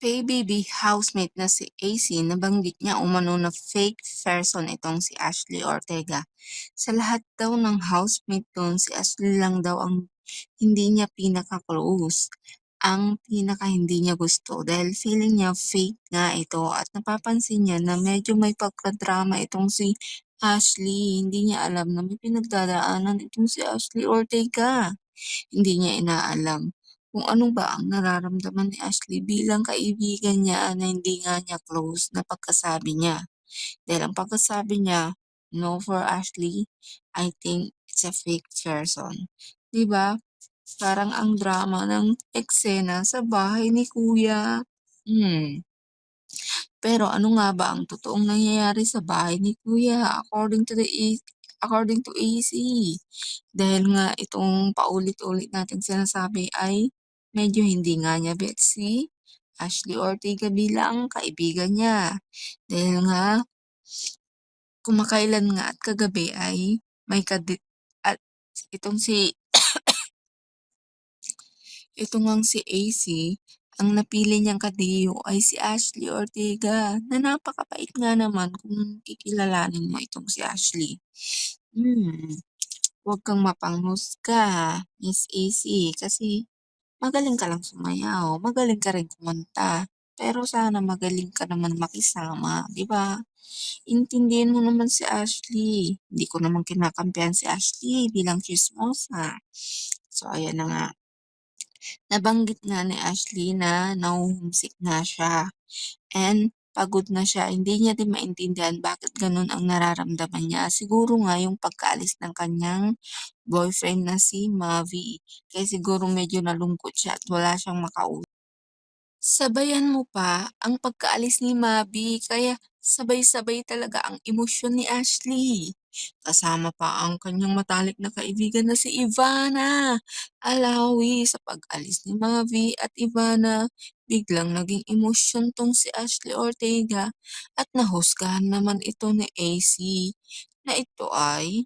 Kay baby housemate na si AC nabanggit niya umano na fake person itong si Ashley Ortega. Sa lahat daw ng housemate doon, si Ashley lang daw ang hindi niya pinaka-close. Ang pinaka hindi niya gusto dahil feeling niya fake nga ito at napapansin niya na medyo may pagka-drama itong si Ashley. Hindi niya alam na may pinagdadaanan itong si Ashley Ortega. Hindi niya inaalam kung ano ba ang nararamdaman ni Ashley bilang kaibigan niya na hindi nga niya close na pagkasabi niya. Dahil ang pagkasabi niya, "No for Ashley, I think it's a fake person." 'Di ba? Parang ang drama ng eksena sa bahay ni kuya. Hmm. Pero ano nga ba ang totoong nangyayari sa bahay ni kuya according to AC? Dahil nga itong paulit-ulit nating sinasabi ay medyo hindi nga niya bet si Ashley Ortega bilang kaibigan niya. Dahil nga kumakailan nga at kagabi ay may at itong si ito ngang si AC, ang napili niyang kadiyo ay si Ashley Ortega na napakabait nga naman kung kikilalanin mo itong si Ashley. Hmm, Huwag kang mapanghusga, Miss AC, kasi magaling ka lang sumayaw, magaling ka rin kumanta. Pero sana magaling ka naman makisama, 'di ba? Intindihin mo naman si Ashley. Hindi ko naman kinakampihan si Ashley bilang chismosa. So, ayan na nga. Nabanggit nga ni Ashley na naho-homesick na siya and pagod na siya. Hindi niya din maintindihan bakit gano'n ang nararamdaman niya. Siguro nga yung pagkaalis ng kanyang boyfriend na si Mavi. Kaya siguro medyo nalungkot siya at wala siyang makausap. Sabayan mo pa ang pagkaalis ni Mavi kaya sabay-sabay talaga ang emosyon ni Ashley. Kasama pa ang kanyang matalik na kaibigan na si Ivana. Alawi sa pag-alis ni Mavi at Ivana, biglang naging emosyon tong si Ashley Ortega at nahusgahan naman ito ni AC na ito ay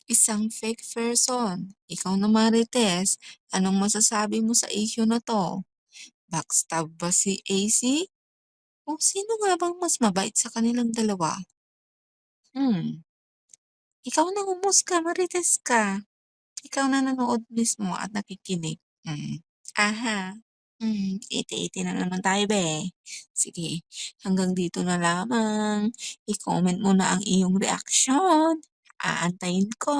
isang fake person. Ikaw na Marites, anong masasabi mo sa issue na to? Backstab ba si AC? O sino nga bang mas mabait sa kanilang dalawa? Hmm, Ikaw na humusga, marites ka. Ikaw na nanood mismo at nakikinig. Aha. Iti-iti na naman tayo be. Sige, hanggang dito na lamang. I-comment mo na ang iyong reaksyon. Aantayin ko.